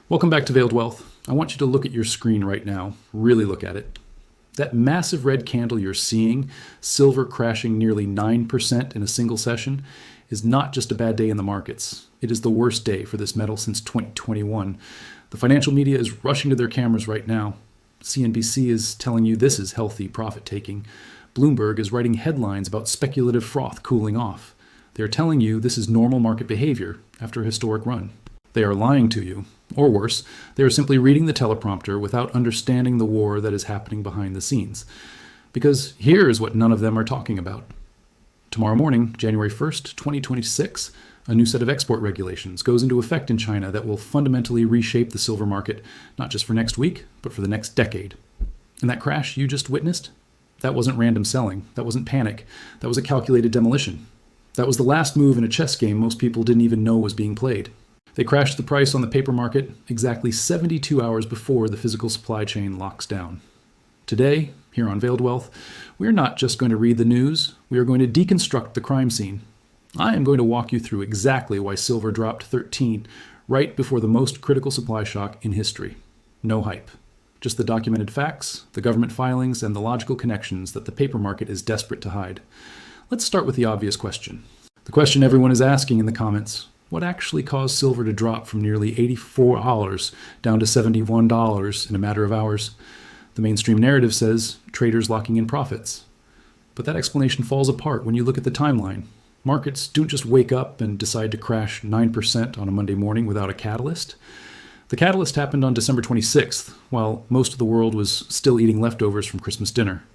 Welcome back to Veiled Wealth. I want you to look at your screen right now. Really look at it. That massive red candle you're seeing, silver crashing nearly 9% in a single session, is not just a bad day in the markets. It is the worst day for this metal since 2021. The financial media is rushing to their cameras right now. CNBC is telling you this is healthy profit taking. Bloomberg is writing headlines about speculative froth cooling off. They are telling you this is normal market behavior after a historic run. They are lying to you. Or worse, they are simply reading the teleprompter without understanding the war that is happening behind the scenes. Because here is what none of them are talking about. Tomorrow morning, January 1st, 2026, a new set of export regulations goes into effect in China that will fundamentally reshape the silver market, not just for next week, but for the next decade. And that crash you just witnessed? That wasn't random selling. That wasn't panic. That was a calculated demolition. That was the last move in a chess game most people didn't even know was being played. They crashed the price on the paper market exactly 72 hours before the physical supply chain locks down. Today, here on Veiled Wealth, we're not just going to read the news, we are going to deconstruct the crime scene. I am going to walk you through exactly why silver dropped 13 right before the most critical supply shock in history. No hype. Just the documented facts, the government filings, and the logical connections that the paper market is desperate to hide. Let's start with the obvious question. The question everyone is asking in the comments. What actually caused silver to drop from nearly $84 down to $71 in a matter of hours? The mainstream narrative says traders locking in profits. But that explanation falls apart when you look at the timeline. Markets don't just wake up and decide to crash 9% on a Monday morning without a catalyst. The catalyst happened on December 26th, while most of the world was still eating leftovers from Christmas dinner.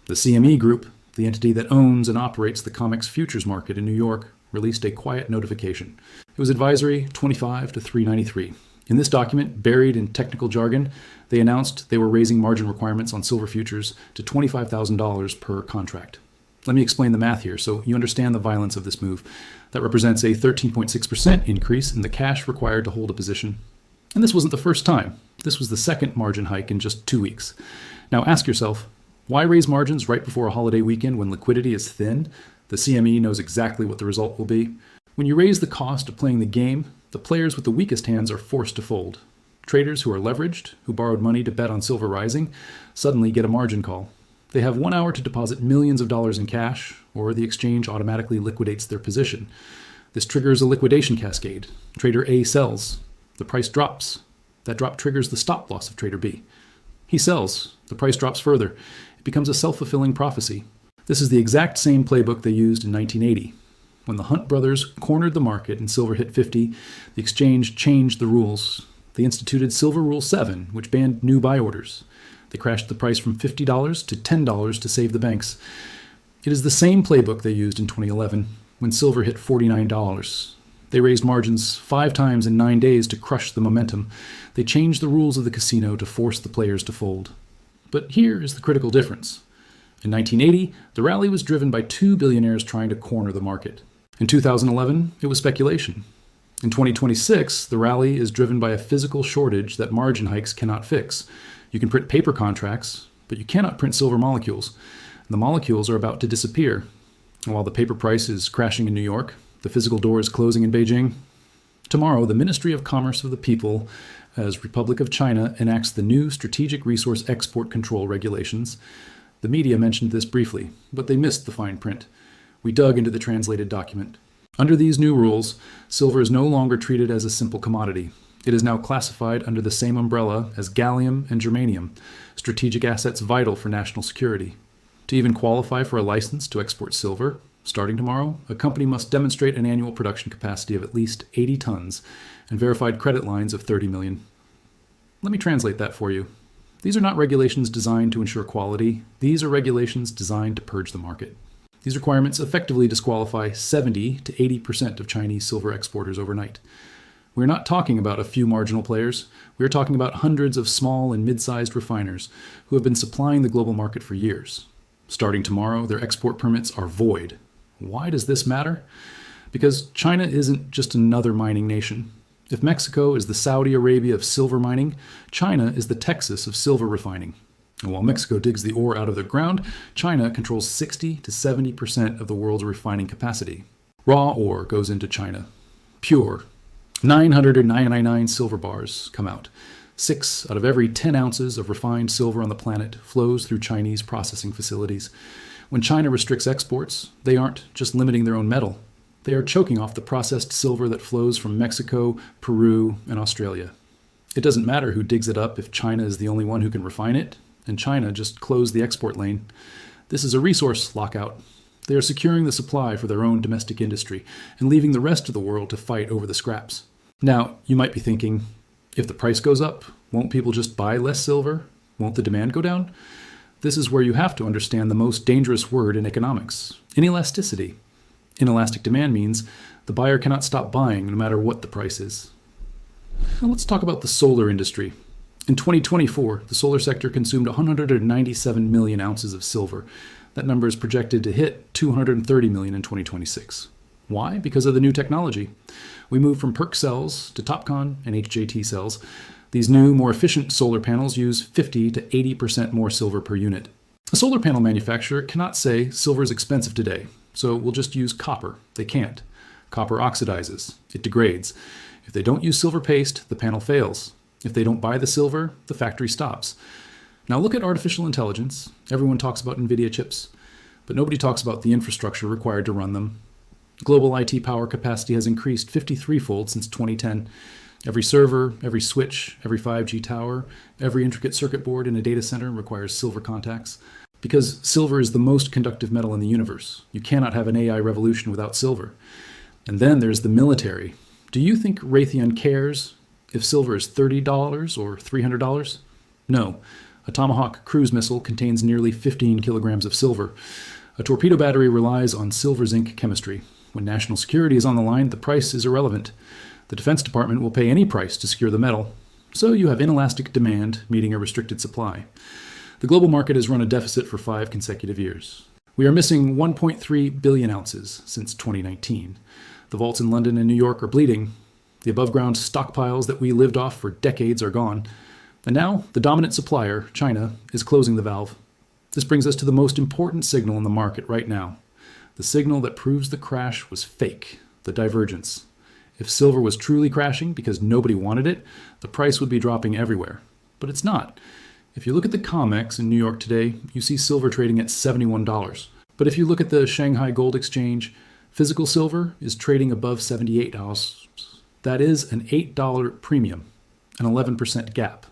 The CME Group, the entity that owns and operates the COMEX futures market in New York, released a quiet notification. It was Advisory 25 to 393. In this document, buried in technical jargon, they announced they were raising margin requirements on silver futures to $25,000 per contract. Let me explain the math here so you understand the violence of this move. That represents a 13.6% increase in the cash required to hold a position. And this wasn't the first time. This was the second margin hike in just 2 weeks. Now ask yourself, why raise margins right before a holiday weekend when liquidity is thin? The CME knows exactly what the result will be. When you raise the cost of playing the game, the players with the weakest hands are forced to fold. Traders who are leveraged, who borrowed money to bet on silver rising, suddenly get a margin call. They have 1 hour to deposit millions of dollars in cash, or the exchange automatically liquidates their position. This triggers a liquidation cascade. Trader A sells. The price drops. That drop triggers the stop loss of Trader B. He sells. The price drops further. It becomes a self-fulfilling prophecy. This is the exact same playbook they used in 1980. When the Hunt brothers cornered the market and silver hit 50, the exchange changed the rules. They instituted Silver Rule 7, which banned new buy orders. They crashed the price from $50 to $10 to save the banks. It is the same playbook they used in 2011, when silver hit $49. They raised margins 5 times in 9 days to crush the momentum. They changed the rules of the casino to force the players to fold. But here is the critical difference. In 1980, the rally was driven by 2 billionaires trying to corner the market. In 2011, it was speculation. In 2026, the rally is driven by a physical shortage that margin hikes cannot fix. You can print paper contracts, but you cannot print silver molecules. The molecules are about to disappear. And while the paper price is crashing in New York, the physical door is closing in Beijing. Tomorrow, the Ministry of Commerce of the People, as Republic of China, enacts the new Strategic Resource Export Control regulations. The media mentioned this briefly, but they missed the fine print. We dug into the translated document. Under these new rules, silver is no longer treated as a simple commodity. It is now classified under the same umbrella as gallium and germanium, strategic assets vital for national security. To even qualify for a license to export silver, starting tomorrow, a company must demonstrate an annual production capacity of at least 80 tons and verified credit lines of 30 million. Let me translate that for you. These are not regulations designed to ensure quality. These are regulations designed to purge the market. These requirements effectively disqualify 70 to 80% of Chinese silver exporters overnight. We're not talking about a few marginal players. We're talking about hundreds of small and mid-sized refiners who have been supplying the global market for years. Starting tomorrow, their export permits are void. Why does this matter? Because China isn't just another mining nation. If Mexico is the Saudi Arabia of silver mining, China is the Texas of silver refining. And while Mexico digs the ore out of the ground, China controls 60 to 70% of the world's refining capacity. Raw ore goes into China. Pure. 999 silver bars come out. 6 out of every 10 ounces of refined silver on the planet flows through Chinese processing facilities. When China restricts exports, they aren't just limiting their own metal. They are choking off the processed silver that flows from Mexico, Peru, and Australia. It doesn't matter who digs it up if China is the only one who can refine it, and China just closed the export lane. This is a resource lockout. They are securing the supply for their own domestic industry and leaving the rest of the world to fight over the scraps. Now, you might be thinking, if the price goes up, won't people just buy less silver? Won't the demand go down? This is where you have to understand the most dangerous word in economics, inelasticity. Inelastic demand means the buyer cannot stop buying no matter what the price is. Now let's talk about the solar industry. In 2024, the solar sector consumed 197 million ounces of silver. That number is projected to hit 230 million in 2026. Why? Because of the new technology. We moved from PERC cells to TOPCon and HJT cells. These new, more efficient solar panels use 50 to 80% more silver per unit. A solar panel manufacturer cannot say silver is expensive today, so we'll just use copper. They can't. Copper oxidizes. It degrades. If they don't use silver paste, the panel fails. If they don't buy the silver, the factory stops. Now look at artificial intelligence. Everyone talks about NVIDIA chips, but nobody talks about the infrastructure required to run them. Global IT power capacity has increased 53-fold since 2010. Every server, every switch, every 5G tower, every intricate circuit board in a data center requires silver contacts. Because silver is the most conductive metal in the universe. You cannot have an AI revolution without silver. And then there's the military. Do you think Raytheon cares if silver is $30 or $300? No. A Tomahawk cruise missile contains nearly 15 kilograms of silver. A torpedo battery relies on silver-zinc chemistry. When national security is on the line, the price is irrelevant. The Defense Department will pay any price to secure the metal. So you have inelastic demand meeting a restricted supply. The global market has run a deficit for 5 consecutive years. We are missing 1.3 billion ounces since 2019. The vaults in London and New York are bleeding. The above-ground stockpiles that we lived off for decades are gone. And now, the dominant supplier, China, is closing the valve. This brings us to the most important signal in the market right now. The signal that proves the crash was fake, the divergence. If silver was truly crashing because nobody wanted it, the price would be dropping everywhere. But it's not. If you look at the COMEX in New York today, you see silver trading at $71. But if you look at the Shanghai Gold Exchange, physical silver is trading above $78. That is an $8 premium, an 11% gap.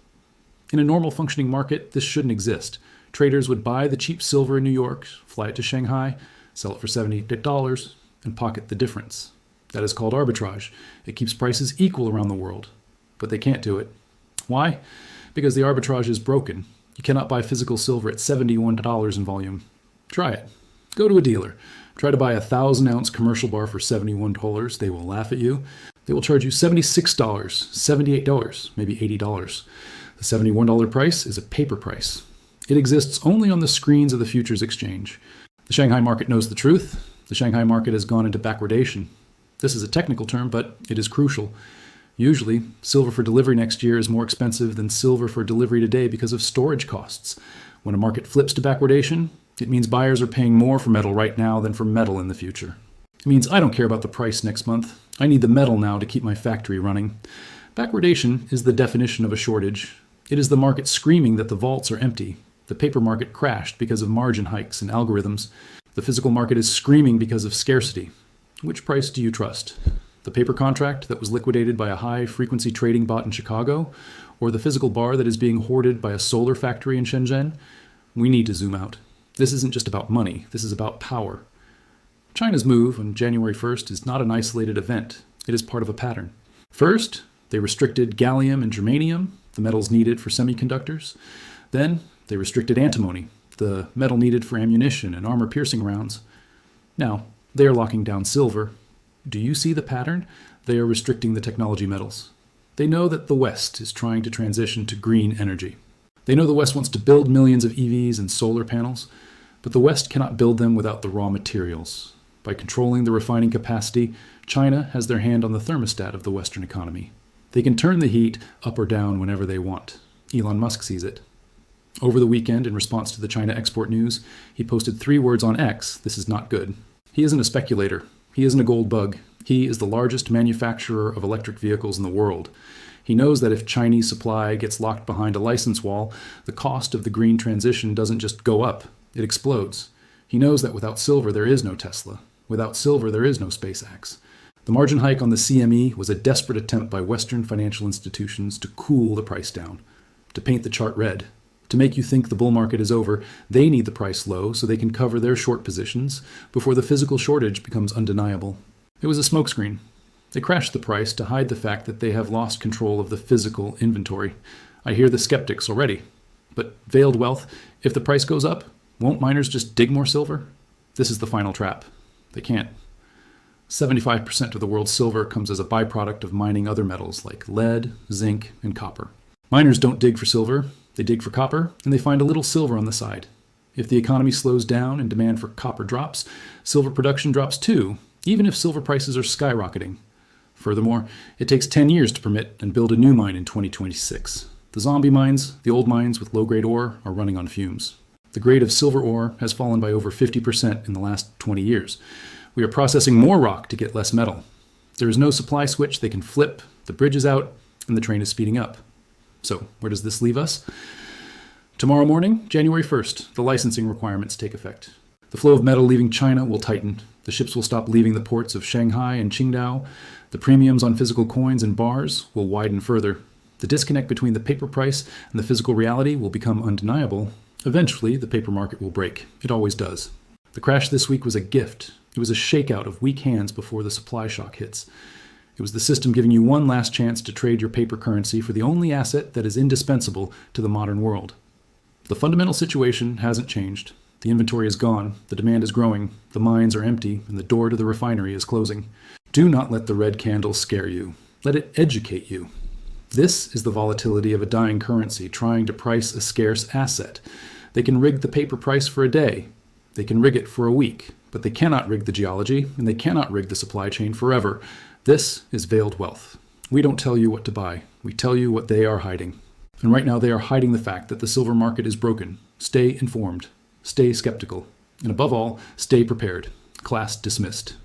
In a normal functioning market, this shouldn't exist. Traders would buy the cheap silver in New York, fly it to Shanghai, sell it for $78, and pocket the difference. That is called arbitrage. It keeps prices equal around the world. But they can't do it. Why? Because the arbitrage is broken. You cannot buy physical silver at $71 in volume. Try it. Go to a dealer. Try to buy a 1,000-ounce commercial bar for $71. They will laugh at you. They will charge you $76, $78, maybe $80. The $71 price is a paper price. It exists only on the screens of the futures exchange. The Shanghai market knows the truth. The Shanghai market has gone into backwardation. This is a technical term, but it is crucial. Usually, silver for delivery next year is more expensive than silver for delivery today because of storage costs. When a market flips to backwardation, it means buyers are paying more for metal right now than for metal in the future. It means I don't care about the price next month. I need the metal now to keep my factory running. Backwardation is the definition of a shortage. It is the market screaming that the vaults are empty. The paper market crashed because of margin hikes and algorithms. The physical market is screaming because of scarcity. Which price do you trust? The paper contract that was liquidated by a high-frequency trading bot in Chicago, or the physical bar that is being hoarded by a solar factory in Shenzhen? We need to zoom out. This isn't just about money. This is about power. China's move on January 1st is not an isolated event. It is part of a pattern. First, they restricted gallium and germanium, the metals needed for semiconductors. Then, they restricted antimony, the metal needed for ammunition and armor-piercing rounds. Now, they are locking down silver. Do you see the pattern? They are restricting the technology metals. They know that the West is trying to transition to green energy. They know the West wants to build millions of EVs and solar panels, but the West cannot build them without the raw materials. By controlling the refining capacity, China has their hand on the thermostat of the Western economy. They can turn the heat up or down whenever they want. Elon Musk sees it. Over the weekend, in response to the China export news, he posted 3 words on X: "This is not good." He isn't a speculator. He isn't a gold bug. He is the largest manufacturer of electric vehicles in the world. He knows that if Chinese supply gets locked behind a license wall, the cost of the green transition doesn't just go up, it explodes. He knows that without silver there is no Tesla. Without silver there is no SpaceX. The margin hike on the CME was a desperate attempt by Western financial institutions to cool the price down, to paint the chart red, to make you think the bull market is over. They need the price low so they can cover their short positions before the physical shortage becomes undeniable. It was a smokescreen. They crashed the price to hide the fact that they have lost control of the physical inventory. I hear the skeptics already. But veiled wealth, if the price goes up, won't miners just dig more silver? This is the final trap. They can't. 75% of the world's silver comes as a byproduct of mining other metals like lead, zinc, and copper. Miners don't dig for silver, they dig for copper, and they find a little silver on the side. If the economy slows down and demand for copper drops, silver production drops too, even if silver prices are skyrocketing. Furthermore, it takes 10 years to permit and build a new mine in 2026. The zombie mines, the old mines with low-grade ore, are running on fumes. The grade of silver ore has fallen by over 50% in the last 20 years. We are processing more rock to get less metal. There is no supply switch they can flip, the bridge is out, and the train is speeding up. So, where does this leave us? Tomorrow morning, January 1st, the licensing requirements take effect. The flow of metal leaving China will tighten. The ships will stop leaving the ports of Shanghai and Qingdao. The premiums on physical coins and bars will widen further. The disconnect between the paper price and the physical reality will become undeniable. Eventually, the paper market will break. It always does. The crash this week was a gift. It was a shakeout of weak hands before the supply shock hits. It was the system giving you one last chance to trade your paper currency for the only asset that is indispensable to the modern world. The fundamental situation hasn't changed. The inventory is gone, the demand is growing, the mines are empty, and the door to the refinery is closing. Do not let the red candle scare you. Let it educate you. This is the volatility of a dying currency trying to price a scarce asset. They can rig the paper price for a day. They can rig it for a week. But they cannot rig the geology, and they cannot rig the supply chain forever. This is veiled wealth. We don't tell you what to buy. We tell you what they are hiding. And right now they are hiding the fact that the silver market is broken. Stay informed. Stay skeptical. And above all, stay prepared. Class dismissed.